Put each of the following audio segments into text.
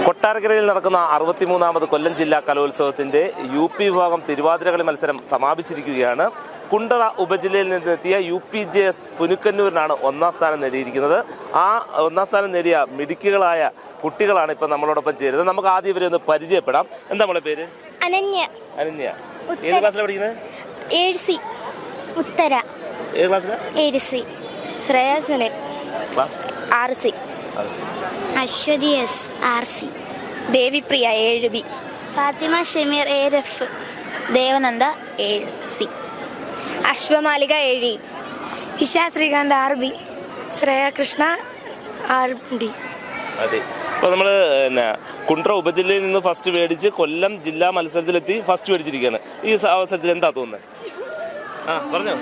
കൊട്ടാരക്കരയിൽ നടക്കുന്ന 63ാമത് കൊല്ലം ജില്ലാ കലോത്സവത്തിന്റെ UP വിഭാഗം തിരുവാതിരകളി മത്സരം സമാപിച്ചിരിക്കുകയാണ്. കുണ്ടറ ഉപജില്ലയിൽ നിന്നെത്തിയ UPJS പുനുക്കന്നൂരിനാണ് ഒന്നാം സ്ഥാനം നേടിയിരിക്കുന്നത്. ആ ഒന്നാം സ്ഥാനം നേടിയ മിടുക്കികളായ കുട്ടികളാണ് ഇപ്പം നമ്മളോടൊപ്പം ചേരുന്നത്. നമുക്ക് ആദ്യം ഇവരെ ഒന്ന് പരിചയപ്പെടാം. എന്താ നമ്മളെ പേര്? അനന്യ. അനന്യ. ഏത് ക്ലാസ്സിലാണ് പഠിക്കുന്നത്? 7C. ഉത്തര. ഏത് ക്ലാസ്സിലാണ്? 7C. Shreya Sunil. Class 6C. Aswathi S. 6C. Devipriya 7B. Fathima Shameer 7F. Devananda 7C. Ashwamalika 7E. Isha Sreekanth 6B. Shreya Krishna 6D. അതെ. അപ്പോൾ നമ്മൾ കുണ്ട്ര ഉപജില്ലയിൽ നിന്ന് ഫസ്റ്റ് മേടിച്ച് കൊല്ലം ജില്ലാ മത്സരത്തിലെത്തി ഫസ്റ്റ് മേടിച്ചിരിക്കുകയാണ്. ഈ അവസരത്തിൽ എന്താ തോന്നുന്നത്? പറഞ്ഞോ.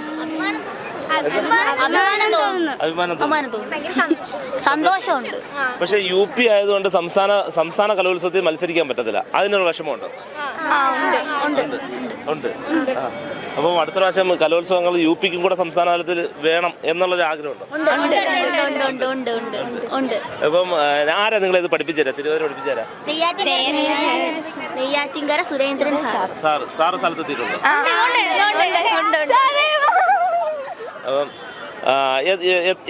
സന്തോഷമുണ്ട്. പക്ഷെ UP ആയതുകൊണ്ട് സംസ്ഥാന കലോത്സവത്തിൽ മത്സരിക്കാൻ പറ്റത്തില്ല. അതിനുള്ള വിഷമമുണ്ടോ? ഉണ്ട്. അപ്പം അടുത്ത പ്രാവശ്യം കലോത്സവങ്ങൾ UPക്കും കൂടെ സംസ്ഥാന തലത്തിൽ വേണം എന്നുള്ളൊരു ആഗ്രഹമുണ്ടോ? അപ്പം ആരാ നിങ്ങളെ ഇത് പഠിപ്പിച്ചുതരാ? തിരുവാതിര പഠിപ്പിച്ചുതരാ? നെയ്യാറ്റിൻകര സുരേന്ദ്രൻ സാറ് സ്ഥലത്തെത്തിയിട്ടുണ്ടോ? അപ്പം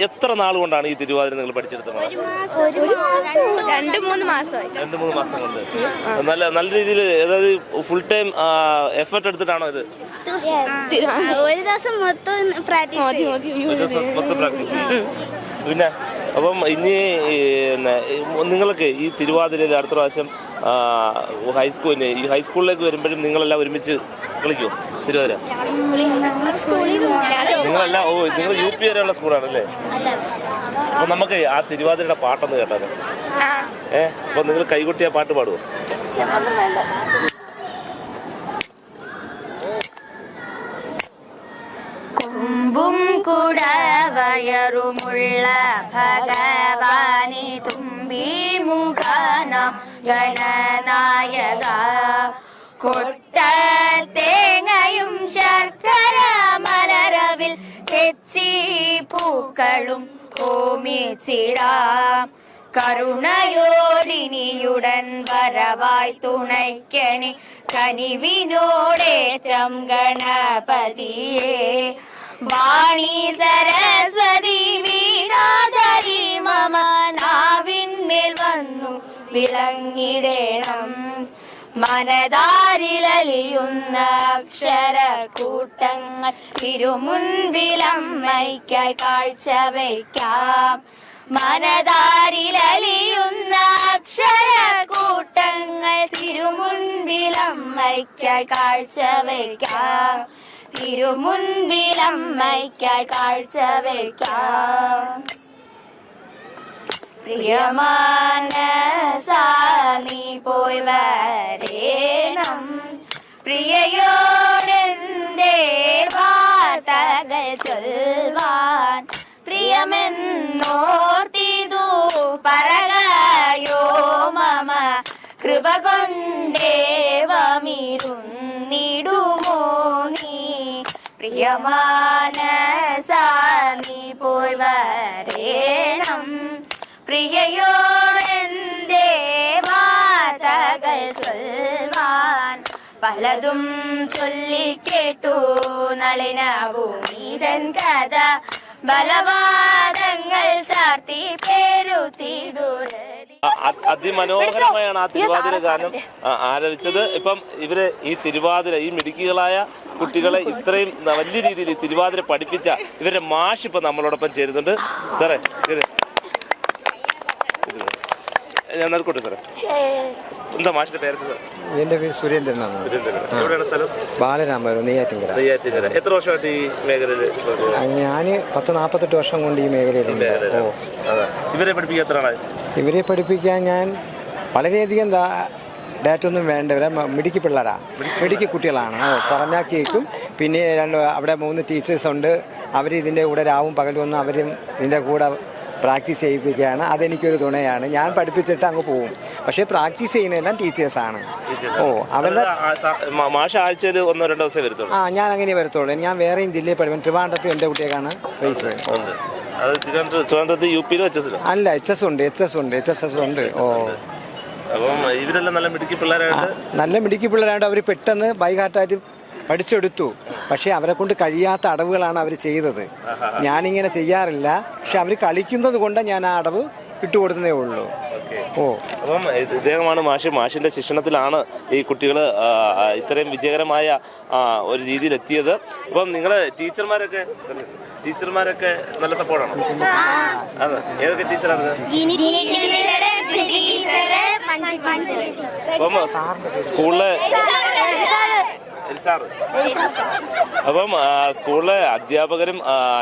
എത്ര നാൾ കൊണ്ടാണ് ഈ തിരുവാതിര നിങ്ങൾ പഠിച്ചെടുത്തത്? 2-3 മാസം കൊണ്ട്. നല്ല രീതിയിൽ, അതായത് ഫുൾ ടൈം എഫർട്ട് എടുത്തിട്ടാണോ ഇത്? ഒരു ദിവസം മൊത്തം പ്രാക്ടീസ്. പിന്നെ അപ്പം ഇനി നിങ്ങൾക്ക് ഈ തിരുവാതിരയിൽ അടുത്ത പ്രാവശ്യം ഹൈസ്കൂളിലേക്ക് വരുമ്പോഴും നിങ്ങളെല്ലാം ഒരുമിച്ച് കളിക്കുമോ തിരുവാതിര? നിങ്ങളെല്ലാം നിങ്ങൾ UP വരെയുള്ള സ്കൂളാണല്ലേ? അപ്പൊ നമുക്ക് ആ തിരുവാതിരയുടെ പാട്ടൊന്ന് കേട്ടാലോ? അപ്പൊ നിങ്ങൾ കൈകൊട്ടി ആ പാട്ട് പാടുമോ? കുമ്പും കുടവയറുമുള്ള ഭഗവാനി തുമ്പി മുഖാന ഗണനായക കൊട്ടത്തേങ്ങയും ശർക്കര മലരവിൽ തെച്ചി പൂക്കളും ഹോമിച്ചിടാം കരുണയോദിനിയുടൻ വരവായി തുണയ്ക്കണി കനിവിനോടേറ്റം ഗണപതിയെ വാണി സരസ്വതി വീണാധരി മമ നാവിന്മേൽ വന്നു വിളങ്ങിടേണം മനതാരിലലിയുന്ന അക്ഷരക്കൂട്ടങ്ങൾ തിരുമുൻപിലമ്മയ്ക്കായി കാഴ്ചവയ്ക്കാം മനതാരിലലിയുന്ന അക്ഷരക്കൂട്ടങ്ങൾ തിരുമുൻപിലമ്മയ്ക്കായി കാഴ്ചവയ്ക്കാം തിരുമുൻപിലമ്മയ്ക്കായി കാഴ്ചവയ്ക്കാം പ്രിയമാനസാ നീ പോയി വരേണം പ്രിയയോടെന്റെ വാർത്തകൾ ചൊൽവാൻ പ്രിയമെന്നോർത്തിതു പറയോ മമ കൃപ കൊണ്ടേവമിരുന്നിടുമോ നീ പ്രിയമാനസാ നീ പോയി വരേണം പ്രിയയോടെന്റെ വാർത്തകൾ ചൊൽവാൻ പലതും ചൊല്ലിക്കേട്ടു നളിന ഭൂമിതൻ കഥ ബലവാദങ്ങൾ ചാർത്തി പേരുത്തിതുരലി. അതിമനോഹരമായാണ് ആ തിരുവാതിര ഗാനം ആലപിച്ചത്. ഇപ്പം ഇവര് ഈ തിരുവാതിര, ഈ മിടുക്കികളായ കുട്ടികളെ ഇത്രയും വലിയ രീതിയിൽ തിരുവാതിര പഠിപ്പിച്ച ഇവരുടെ മാഷ് ഇപ്പം നമ്മളോടൊപ്പം ചേരുന്നുണ്ട്. സാറേ ഞാൻ നൽകട്ടെ സാറേ. എന്താ മാഷിന്റെ പേര്? എൻ്റെ പേര് സുരേന്ദ്രനാണ്. എവിടെയാണ് സ്ഥലം? ബാലരാമപുരം, നെയ്യാറ്റിൻകര. എത്ര വർഷമായിട്ട് ഈ മേഖലയിൽ? ഞാൻ 40-48 വർഷം കൊണ്ട് ഈ മേഖലയിലുണ്ട്. ഇവരെ പഠിപ്പിക്കാൻ എത്ര ആളായി? ഇവരെ പഠിപ്പിക്കാൻ ഞാൻ വളരെയധികം ഡേറ്റ് ഒന്നും വേണ്ട. ഇവരെ മിടുക്കി പിള്ളേരാണ്, മിടുക്കി കുട്ടികളാണ്. പറഞ്ഞാൽ കേൾക്കും. പിന്നെ അവിടെ 3 ടീച്ചേഴ്സുണ്ട്. അവർ ഇതിൻ്റെ കൂടെ രാവും പകലും ഒന്നും അവരും ഇതിൻ്റെ കൂടെ പ്രാക്ടീസ് ചെയ്യിപ്പിക്കുകയാണ്. അതെനിക്കൊരു തുണയാണ്. ഞാൻ പഠിപ്പിച്ചിട്ട് അങ്ങ് പോകും. പക്ഷേ പ്രാക്ടീസ് ചെയ്യുന്നതെല്ലാം ടീച്ചേഴ്സാണ്. അവരുടെ മാഷ ആഴ്ചയിൽ 1-2 ദിവസം വരത്തുള്ളൂ. ഞാൻ അങ്ങനെ വരത്തുള്ളൂ. ഞാൻ വേറെയും ജില്ലയിൽ പഠിക്കും. ട്രിവാൻഡ്രത്തും എൻ്റെ കുട്ടിയൊക്കെയാണ് പ്രൈസ്. അത് ട്രിവാൻഡ്രത്ത് UP-യിലും HS-ലും? അല്ല, HS ഉണ്ട്. അപ്പം ഇവരെല്ലാം നല്ല മിടുക്കി പിള്ളേരായിട്ട് നല്ല മിടുക്കി പിള്ളേരായിട്ട് അവർ പെട്ടെന്ന് ബൈഹാർട്ടായിട്ട് പഠിച്ചെടുത്തു. പക്ഷേ അവരെ കൊണ്ട് കഴിയാത്ത അടവുകളാണ് അവർ ചെയ്തത്. ഞാനിങ്ങനെ ചെയ്യാറില്ല, പക്ഷെ അവർ കളിക്കുന്നത് കൊണ്ട് ഞാൻ ആ അടവ് ഇട്ടുകൊടുത്തതേ ഉള്ളൂ. ഓ, അപ്പം ഇദ്ദേഹമാണ് മാഷിൻ്റെ ശിക്ഷണത്തിലാണ് ഈ കുട്ടികൾ ഇത്രയും വിജയകരമായ ഒരു രീതിയിൽ എത്തിയത്. അപ്പം നിങ്ങൾ ടീച്ചർമാരൊക്കെ നല്ല സപ്പോർട്ടാണോ? അതെ, ഏതൊക്കെ ടീച്ചറാണ്? അപ്പം സ്കൂളിലെ അപ്പം സ്കൂളിലെ അധ്യാപകരും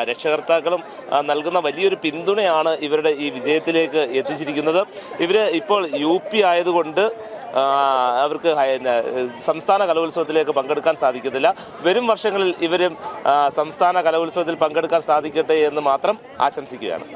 രക്ഷകർത്താക്കളും നൽകുന്ന വലിയൊരു പിന്തുണയാണ് ഇവരുടെ ഈ വിജയത്തിലേക്ക് എത്തിച്ചിരിക്കുന്നത്. ഇവർ ഇപ്പോൾ UP ആയതുകൊണ്ട് അവർക്ക് സംസ്ഥാന കലോത്സവത്തിലേക്ക് പങ്കെടുക്കാൻ സാധിക്കത്തില്ല. വരും വർഷങ്ങളിൽ ഇവരും സംസ്ഥാന കലോത്സവത്തിൽ പങ്കെടുക്കാൻ സാധിക്കട്ടെ എന്ന് മാത്രം ആശംസിക്കുകയാണ്.